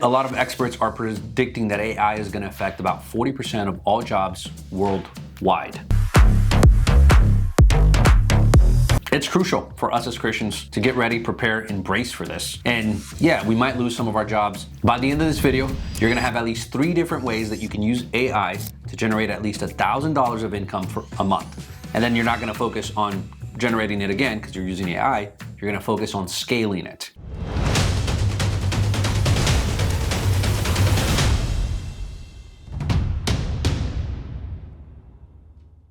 A lot of experts are predicting that AI is going to affect about 40% of all jobs worldwide. It's crucial for us as Christians to get ready, prepare, and brace for this. And yeah, we might lose some of our jobs. By the end of this video, you're gonna have at least 3 different ways that you can use AI to generate at least $1,000 of income for a month. And then you're not gonna focus on generating it again because you're using AI, you're gonna focus on scaling it.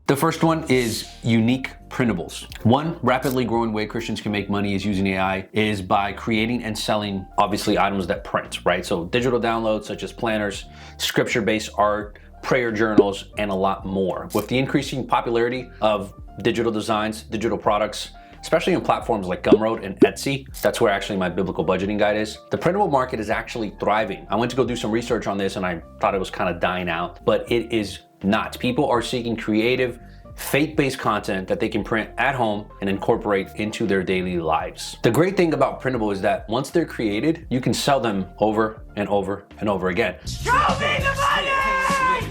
The first one is unique printables. One rapidly growing way Christians can make money is using AI is by creating and selling, obviously, items that print, right? So digital downloads such as planners, scripture-based art, prayer journals, and a lot more. With the increasing popularity of digital designs, digital products, especially on platforms like Gumroad and Etsy, that's where actually my biblical budgeting guide is. The printable market is actually thriving. I went to go do some research on this and I thought it was kind of dying out, but it is not. People are seeking creative, faith-based content that they can print at home and incorporate into their daily lives. The great thing about printable is that once they're created, you can sell them over and over and over again. Show me the money!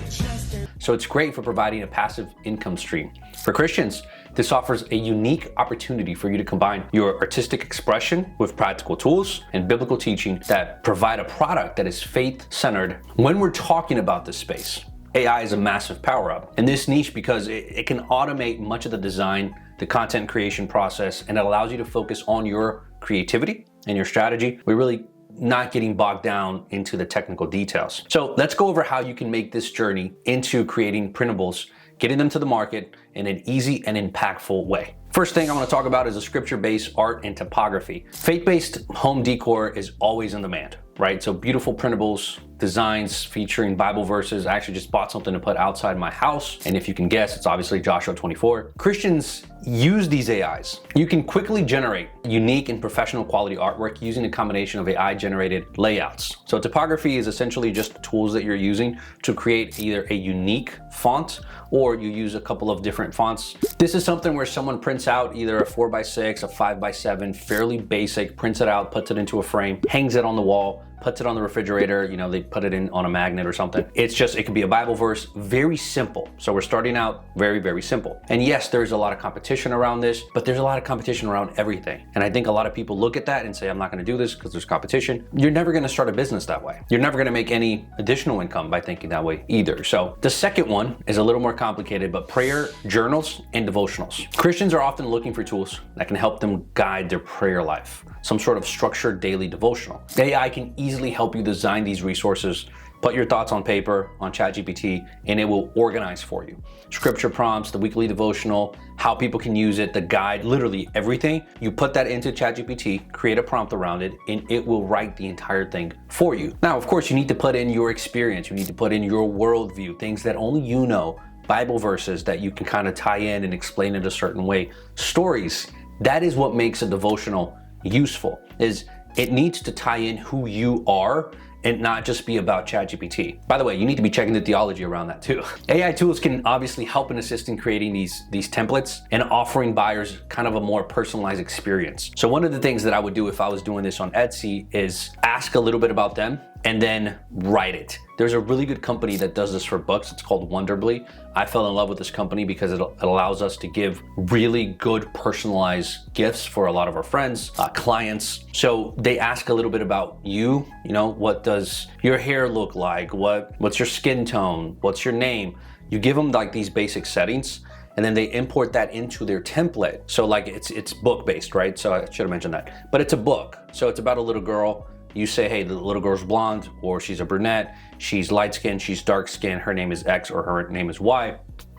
So it's great for providing a passive income stream. For Christians, this offers a unique opportunity for you to combine your artistic expression with practical tools and biblical teaching that provide a product that is faith-centered. When we're talking about this space, AI is a massive power-up in this niche because it can automate much of the design, the content creation process, and it allows you to focus on your creativity and your strategy. We're really not getting bogged down into the technical details. So let's go over how you can make this journey into creating printables, getting them to the market in an easy and impactful way. First thing I want to talk about is a scripture-based art and typography. Faith-based home decor is always in demand, right? So beautiful printables, designs featuring Bible verses. I actually just bought something to put outside my house. And if you can guess, it's obviously Joshua 24. Christians use these AIs. You can quickly generate unique and professional quality artwork using a combination of AI generated layouts. So typography is essentially just the tools that you're using to create either a unique font or you use a couple of different fonts. This is something where someone prints out either a 4x6, a 5x7, fairly basic, prints it out, puts it into a frame, hangs it on the wall, puts it on the refrigerator, you know, they put it in on a magnet or something. It's just, it could be a Bible verse, very simple. So we're starting out very, very simple. And yes, there's a lot of competition around this, but there's a lot of competition around everything. And I think a lot of people look at that and say, I'm not gonna do this because there's competition. You're never gonna start a business that way. You're never gonna make any additional income by thinking that way either. So the second one is a little more complicated, but prayer journals and devotionals. Christians are often looking for tools that can help them guide their prayer life, some sort of structured daily devotional. AI can easily help you design these resources, put your thoughts on paper, on ChatGPT, and it will organize for you. Scripture prompts, the weekly devotional, how people can use it, the guide, literally everything. You put that into ChatGPT, create a prompt around it, and it will write the entire thing for you. Now, of course, you need to put in your experience. You need to put in your worldview, things that only you know, Bible verses that you can kind of tie in and explain it a certain way. Stories, that is what makes a devotional useful, is it needs to tie in who you are and not just be about ChatGPT. By the way, you need to be checking the theology around that too. AI tools can obviously help and assist in creating these templates and offering buyers kind of a more personalized experience. So one of the things that I would do if I was doing this on Etsy is ask a little bit about them and then write it. There's a really good company that does this for books. It's called Wonderbly. I fell in love with this company because it allows us to give really good personalized gifts for a lot of our friends, clients. So they ask a little bit about you know, what does your hair look like? What's your skin tone? What's your name? You give them like these basic settings and then they import that into their template. So like it's book-based, right? So I should have mentioned that, but it's a book. So it's about a little girl. You say, hey, the little girl's blonde, or she's a brunette, she's light skinned, she's dark skinned, her name is X or her name is Y.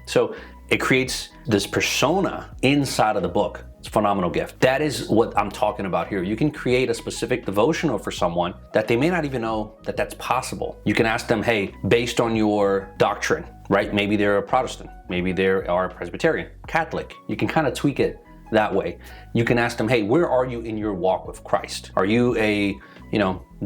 So it creates this persona inside of the book. It's a phenomenal gift. That is what I'm talking about here. You can create a specific devotional for someone that they may not even know that that's possible. You can ask them, hey, based on your doctrine, right? Maybe they're a Protestant, maybe they are Presbyterian, Catholic. You can kind of tweak it that way. You can ask them, hey, where are you in your walk with Christ? Are you a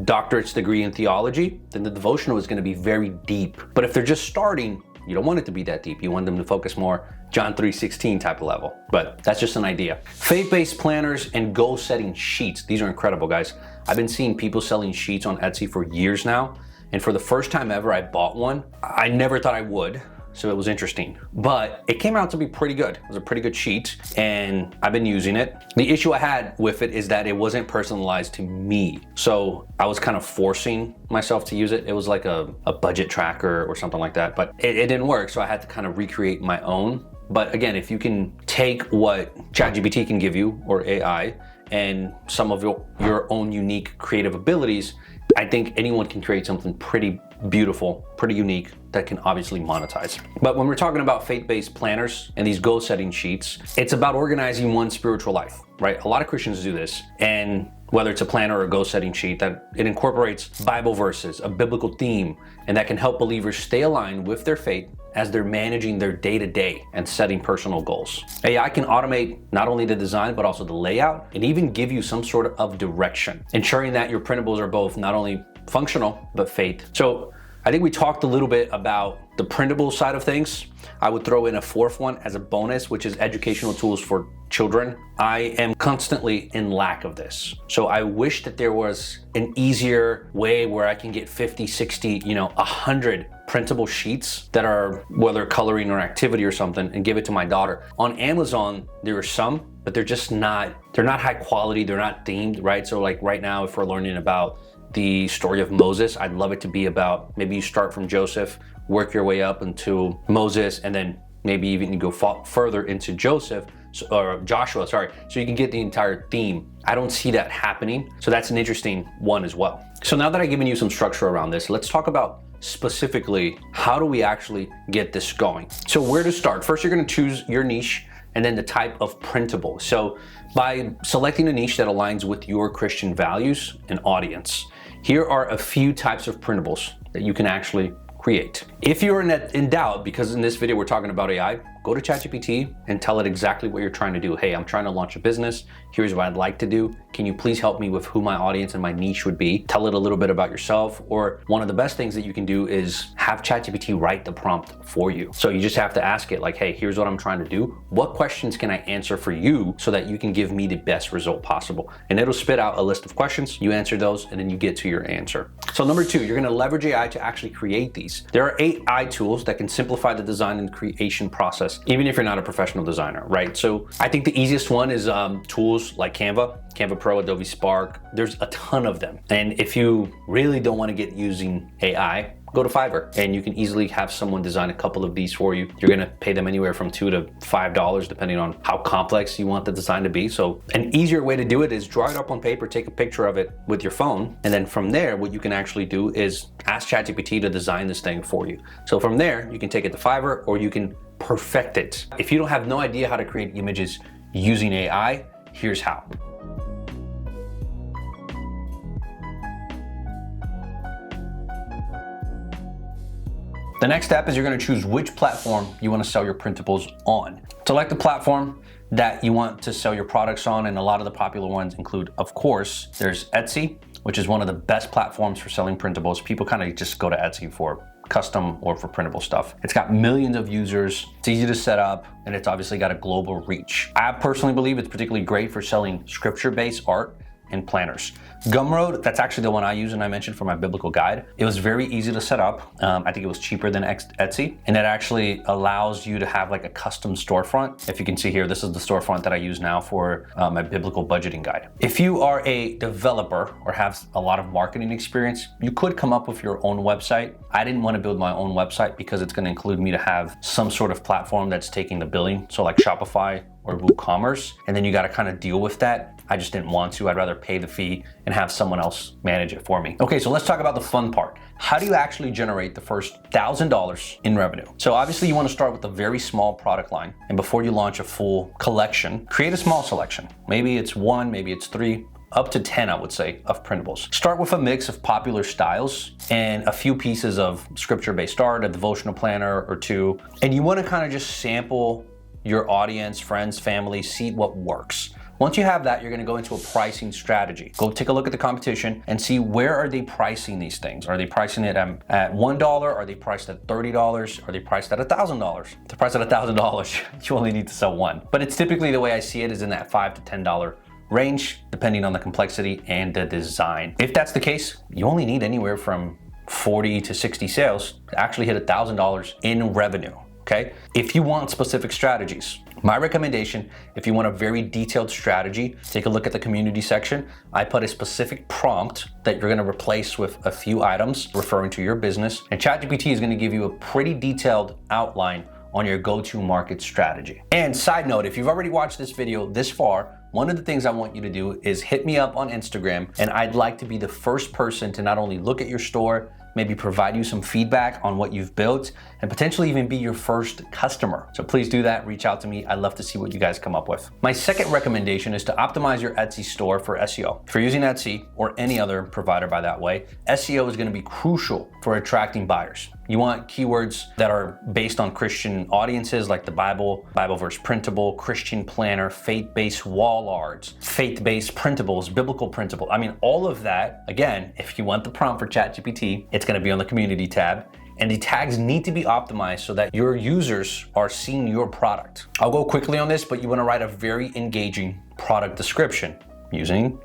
doctorate's degree in theology? Then the devotional is going to be very deep. But if they're just starting, you don't want it to be that deep. You want them to focus more John 3:16 type of level. But that's just an idea. Faith-based planners and goal-setting sheets. These are incredible, guys. I've been seeing people selling sheets on Etsy for years now. And for the first time ever, I bought one. I never thought I would, so it was interesting. But it came out to be pretty good. It was a pretty good sheet, and I've been using it. The issue I had with it is that it wasn't personalized to me. So I was kind of forcing myself to use it. It was like a budget tracker or something like that, but it didn't work. So I had to kind of recreate my own. But again, if you can take what ChatGPT can give you, or AI, and some of your own unique creative abilities, I think anyone can create something pretty beautiful, pretty unique that can obviously monetize. But when we're talking about faith-based planners and these goal-setting sheets, it's about organizing one's spiritual life, right? A lot of Christians do this, and whether it's a planner or a goal-setting sheet, that it incorporates Bible verses, a biblical theme, and that can help believers stay aligned with their faith as they're managing their day-to-day and setting personal goals. AI can automate not only the design, but also the layout, and even give you some sort of direction, ensuring that your printables are both not only functional, but faith. So I think we talked a little bit about the printable side of things. I would throw in a fourth one as a bonus, which is educational tools for children. I am constantly in lack of this. So I wish that there was an easier way where I can get 50, 60, 100 printable sheets that are, whether coloring or activity or something, and give it to my daughter. On Amazon, there are some, but they're not high quality, they're not themed, right? So like right now, if we're learning about the story of Moses, I'd love it to be about, maybe you start from Joseph, work your way up into Moses, and then maybe even you go further into Joshua, so you can get the entire theme. I don't see that happening, so that's an interesting one as well. So now that I've given you some structure around this, let's talk about specifically how do we actually get this going. So where to start? First, you're gonna choose your niche and then the type of printable. So by selecting a niche that aligns with your Christian values and audience, here are a few types of printables that you can actually create. If you're in doubt, because in this video we're talking about AI, go to ChatGPT and tell it exactly what you're trying to do. Hey, I'm trying to launch a business. Here's what I'd like to do. Can you please help me with who my audience and my niche would be? Tell it a little bit about yourself. Or one of the best things that you can do is have ChatGPT write the prompt for you. So you just have to ask it like, hey, here's what I'm trying to do. What questions can I answer for you so that you can give me the best result possible? And it'll spit out a list of questions. You answer those and then you get to your answer. So number two, you're gonna leverage AI to actually create these. There are AI tools that can simplify the design and creation process, even if you're not a professional designer, right? So I think the easiest one is tools like Canva Pro, Adobe Spark. There's a ton of them. And if you really don't want to get using AI, go to Fiverr and you can easily have someone design a couple of these for you. You're gonna pay them anywhere from $2 to $5 depending on how complex you want the design to be. So an easier way to do it is draw it up on paper, take a picture of it with your phone, and then from there, what you can actually do is ask ChatGPT to design this thing for you. So from there, you can take it to Fiverr or you can perfect it. If you don't have no idea how to create images using AI, here's how. The next step is you're gonna choose which platform you wanna sell your printables on. Select the platform that you want to sell your products on, and a lot of the popular ones include, of course, there's Etsy, which is one of the best platforms for selling printables. People kind of just go to Etsy for custom or for printable stuff. It's got millions of users, it's easy to set up, and it's obviously got a global reach. I personally believe it's particularly great for selling scripture-based art and planners. Gumroad, that's actually the one I use and I mentioned for my biblical guide. It was very easy to set up. I think it was cheaper than Etsy, and it actually allows you to have like a custom storefront. If you can see here, this is the storefront that I use now for my biblical budgeting guide. If you are a developer or have a lot of marketing experience, you could come up with your own website. I didn't want to build my own website because it's going to include me to have some sort of platform that's taking the billing, so like Shopify or WooCommerce, and then you got to kind of deal with that. I just didn't want to. I'd rather pay the fee and have someone else manage it for me. Okay, so let's talk about the fun part. How do you actually generate the first $1,000 in revenue? So obviously you want to start with a very small product line, and before you launch a full collection, create a small selection. Maybe it's 1, maybe it's 3, up to 10, I would say, of printables. Start with a mix of popular styles and a few pieces of scripture-based art, a devotional planner or 2, and you want to kind of just sample your audience, friends, family, see what works. Once you have that, you're gonna go into a pricing strategy. Go take a look at the competition and see where are they pricing these things. Are they pricing it at $1? Are they priced at $30? Are they priced at $1,000? If they're priced at $1,000, you only need to sell one. But it's typically, the way I see it, is in that $5 to $10 range depending on the complexity and the design. If that's the case, you only need anywhere from 40 to 60 sales to actually hit $1,000 in revenue. Okay? If you want specific strategies, my recommendation, if you want a very detailed strategy, take a look at the community section. I put a specific prompt that you're gonna replace with a few items referring to your business, and ChatGPT is gonna give you a pretty detailed outline on your go-to-market strategy. And side note, if you've already watched this video this far, one of the things I want you to do is hit me up on Instagram, and I'd like to be the first person to not only look at your store, maybe provide you some feedback on what you've built, and potentially even be your first customer. So please do that, reach out to me. I'd love to see what you guys come up with. My second recommendation is to optimize your Etsy store for SEO. If you're using Etsy or any other provider by that way, SEO is gonna be crucial for attracting buyers. You want keywords that are based on Christian audiences like the Bible, Bible verse printable, Christian planner, faith-based wall arts, faith-based printables, biblical printable. I mean, all of that, again, if you want the prompt for ChatGPT, it's gonna be on the community tab. And the tags need to be optimized so that your users are seeing your product. I'll go quickly on this, but you wanna write a very engaging product description using,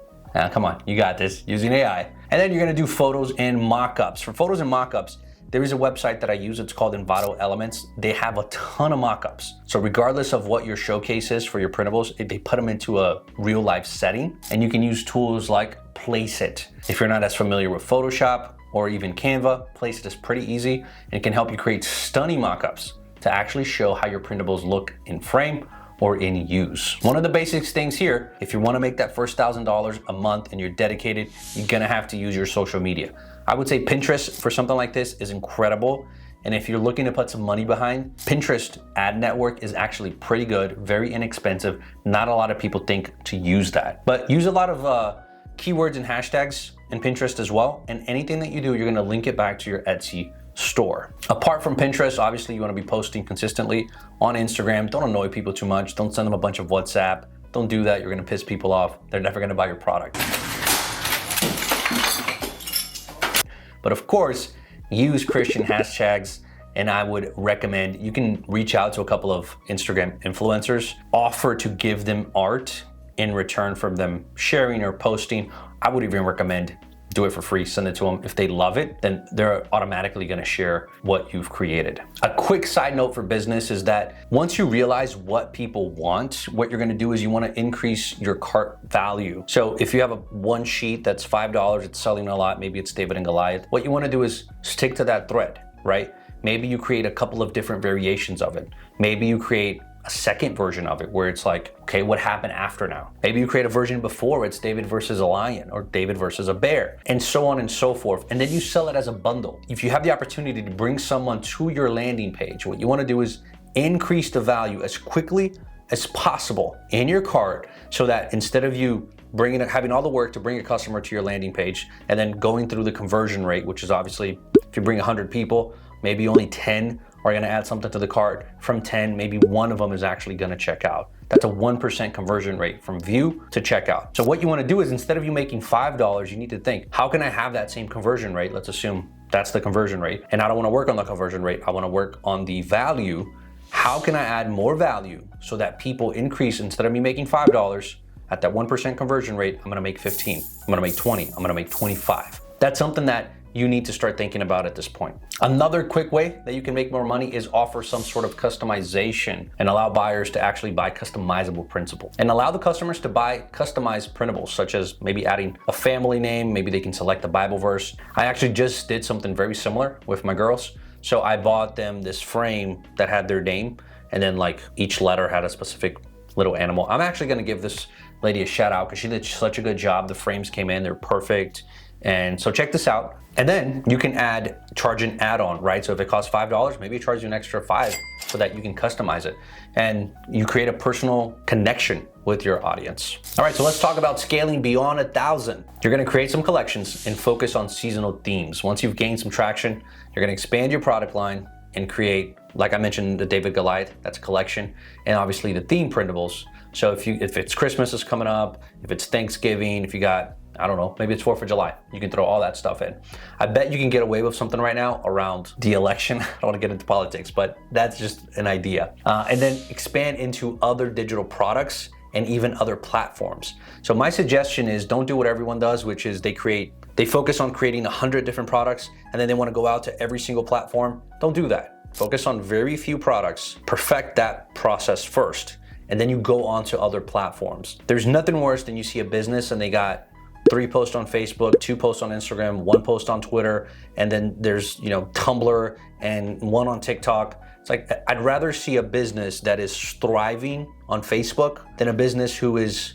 come on, you got this, using AI. And then you're gonna do photos and mock-ups. For photos and mock-ups, there is a website that I use, it's called Envato Elements. They have a ton of mock-ups. So regardless of what your showcase is for your printables, they put them into a real life setting, and you can use tools like Placeit. If you're not as familiar with Photoshop or even Canva, Placeit is pretty easy and can help you create stunning mock-ups to actually show how your printables look in frame or in use. One of the basic things here, if you wanna make that first $1,000 a month and you're dedicated, you're gonna have to use your social media. I would say Pinterest for something like this is incredible. And if you're looking to put some money behind, Pinterest ad network is actually pretty good, very inexpensive. Not a lot of people think to use that. But use a lot of keywords and hashtags in Pinterest as well. And anything that you do, you're gonna link it back to your Etsy store. Apart from Pinterest, obviously you wanna be posting consistently on Instagram. Don't annoy people too much. Don't send them a bunch of WhatsApp. Don't do that, you're gonna piss people off. They're never gonna buy your product. But of course, use Christian hashtags, and I would recommend you can reach out to a couple of Instagram influencers, offer to give them art in return for them sharing or posting. I would even recommend do it for free, send it to them. If they love it, then they're automatically gonna share what you've created. A quick side note for business is that once you realize what people want, what you're gonna do is you wanna increase your cart value. So if you have one sheet that's $5, it's selling a lot, maybe it's David and Goliath, what you wanna do is stick to that thread, right? Maybe you create a couple of different variations of it. Maybe you create a second version of it where it's like, okay, what happened after now? Maybe you create a version before it's David versus a lion or David versus a bear, and so on and so forth. And then you sell it as a bundle. If you have the opportunity to bring someone to your landing page, what you want to do is increase the value as quickly as possible in your cart so that instead of you having all the work to bring a customer to your landing page and then going through the conversion rate, which is obviously if you bring 100 people, maybe only 10 are gonna add something to the cart. From 10, maybe one of them is actually gonna check out. That's a 1% conversion rate from view to checkout. So what you wanna do is instead of you making $5, you need to think, how can I have that same conversion rate? Let's assume that's the conversion rate. And I don't wanna work on the conversion rate, I wanna work on the value. How can I add more value so that people increase, instead of me making $5, at that 1% conversion rate, I'm gonna make 15, I'm gonna make 20, I'm gonna make 25. That's something that you need to start thinking about at this point. Another quick way that you can make more money is offer some sort of customization and allow buyers to actually buy customizable printables. And allow the customers to buy customized printables, such as maybe adding a family name, maybe they can select a Bible verse. I actually just did something very similar with my girls. So I bought them this frame that had their name, and then like each letter had a specific little animal. I'm actually gonna give this lady a shout out because she did such a good job. The frames came in, they're perfect. And so check this out. And then you can charge an add-on, right? So if it costs $5, maybe it charges you an extra $5 so that you can customize it. And you create a personal connection with your audience. All right, so let's talk about scaling beyond 1,000. You're gonna create some collections and focus on seasonal themes. Once you've gained some traction, you're gonna expand your product line and create, like I mentioned, the David Goliath, that's a collection, and obviously the theme printables. So if it's Christmas is coming up, if it's Thanksgiving, if you got, I don't know, maybe it's 4th of July. You can throw all that stuff in. I bet you can get away with something right now around the election. I don't want to get into politics, but that's just an idea. And then expand into other digital products and even other platforms. So my suggestion is don't do what everyone does, which is they focus on creating 100 different products and then they want to go out to every single platform. Don't do that. Focus on very few products, perfect that process first, and then you go on to other platforms. There's nothing worse than you see a business and they got 3 posts on Facebook, 2 posts on Instagram, 1 post on Twitter, and then there's, Tumblr and 1 on TikTok. It's like, I'd rather see a business that is thriving on Facebook than a business who is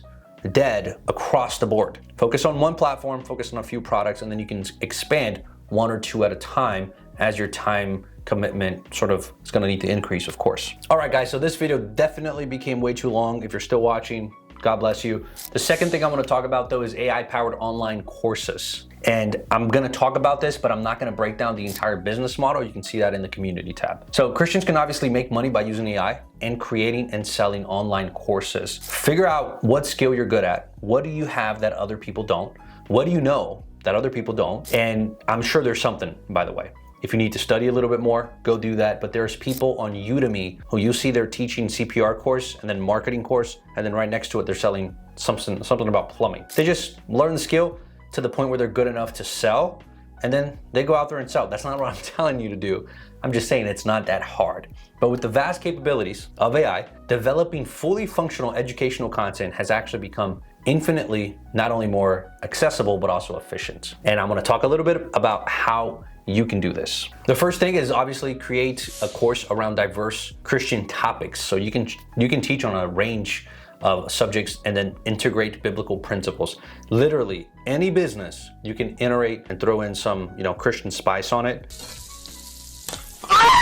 dead across the board. Focus on one platform, focus on a few products, and then you can expand 1 or 2 at a time as your time commitment sort of is gonna need to increase, of course. All right, guys, so this video definitely became way too long. If you're still watching, God bless you. The second thing I want to talk about though is AI-powered online courses. And I'm gonna talk about this, but I'm not gonna break down the entire business model. You can see that in the community tab. So Christians can obviously make money by using AI and creating and selling online courses. Figure out what skill you're good at. What do you have that other people don't? What do you know that other people don't? And I'm sure there's something, by the way. If you need to study a little bit more, go do that. But there's people on Udemy who you see they're teaching CPR course and then marketing course, and then right next to it, they're selling something about plumbing. They just learn the skill to the point where they're good enough to sell, and then they go out there and sell. That's not what I'm telling you to do. I'm just saying it's not that hard. But with the vast capabilities of AI, developing fully functional educational content has actually become infinitely not only more accessible, but also efficient. And I'm gonna talk a little bit about how you can do this. The first thing is obviously create a course around diverse Christian topics. So you can teach on a range of subjects and then integrate biblical principles. Literally any business, you can iterate and throw in some, Christian spice on it.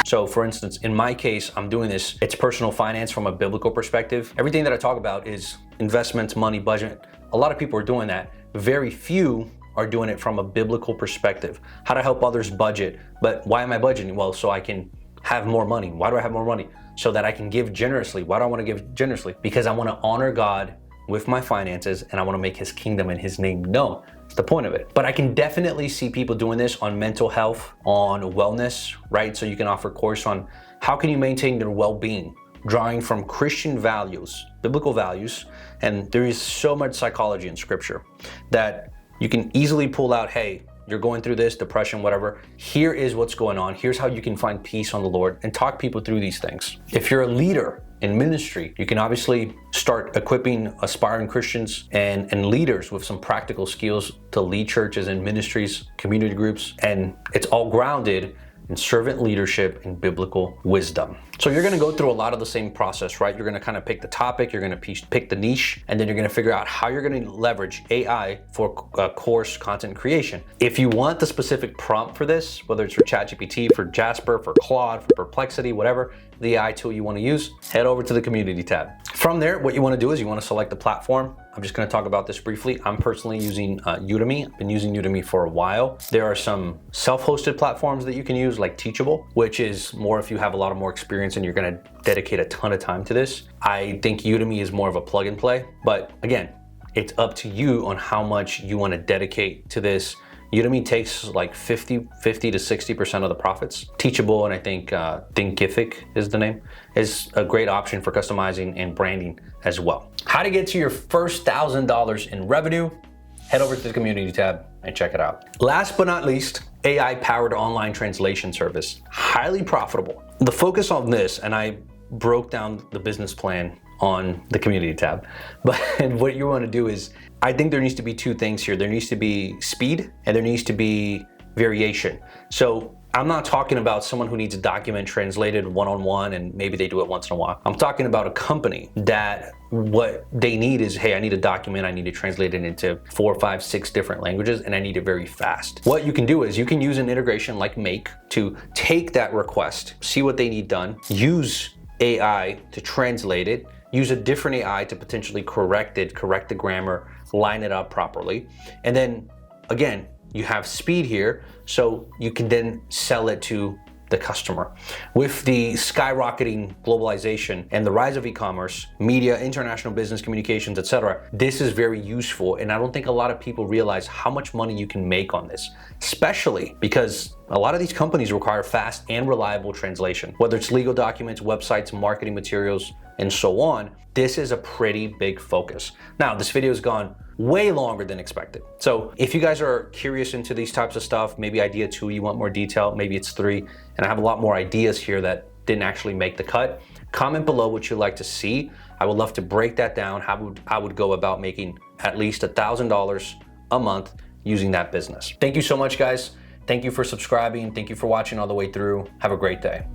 So for instance, in my case, I'm doing this, it's personal finance from a biblical perspective. Everything that I talk about is investments, money, budget. A lot of people are doing that. Very few are doing it from a biblical perspective. How to help others budget. But why am I budgeting? Well, so I can have more money. Why do I have more money? So that I can give generously. Why do I want to give generously? Because I want to honor God with my finances and I want to make his kingdom and his name known. That's the point of it. But I can definitely see people doing this on mental health, on wellness, right? So you can offer a course on how can you maintain your well-being, drawing from Christian values, biblical values. And there is so much psychology in scripture that you can easily pull out, hey, you're going through this, depression, whatever. Here is what's going on. Here's how you can find peace on the Lord, and talk people through these things. If you're a leader in ministry, you can obviously start equipping aspiring Christians and leaders with some practical skills to lead churches and ministries, community groups, and it's all grounded in servant leadership and biblical wisdom. So you're gonna go through a lot of the same process, right? You're gonna kind of pick the topic, you're gonna pick the niche, and then you're gonna figure out how you're gonna leverage AI for course content creation. If you want the specific prompt for this, whether it's for ChatGPT, for Jasper, for Claude, for Perplexity, whatever the AI tool you wanna use, head over to the community tab. From there, what you wanna do is you wanna select the platform. I'm just gonna talk about this briefly. I'm personally using Udemy. I've been using Udemy for a while. There are some self-hosted platforms that you can use, like Teachable, which is more if you have a lot more experience and you're gonna dedicate a ton of time to this. I think Udemy is more of a plug and play, but again, it's up to you on how much you wanna dedicate to this. Udemy takes like 50 to 60% of the profits. Teachable, and I think Thinkific is the name, is a great option for customizing and branding as well. How to get to your first $1,000 in revenue? Head over to the community tab and check it out. Last but not least, AI-powered online translation service. Highly profitable. The focus on this, and I broke down the business plan on the community tab, but what you want to do is, I think there needs to be 2 things here. There needs to be speed and there needs to be variation. So I'm not talking about someone who needs a document translated one-on-one and maybe they do it once in a while. I'm talking about a company that what they need is, hey, I need a document, I need to translate it into 4, 5, 6 different languages, and I need it very fast. What you can do is you can use an integration like Make to take that request, see what they need done, use AI to translate it, use a different AI to potentially correct the grammar, line it up properly. And then again, you have speed here, so you can then sell it to the customer. With the skyrocketing globalization and the rise of e-commerce, media, international business communications, etc., this is very useful. And I don't think a lot of people realize how much money you can make on this, especially because a lot of these companies require fast and reliable translation, whether it's legal documents, websites, marketing materials, and so on, this is a pretty big focus. Now, this video has gone way longer than expected. So if you guys are curious into these types of stuff, maybe idea 2, you want more detail, maybe it's 3, and I have a lot more ideas here that didn't actually make the cut, comment below what you'd like to see. I would love to break that down, how I would go about making at least $1,000 a month using that business. Thank you so much, guys. Thank you for subscribing. Thank you for watching all the way through. Have a great day.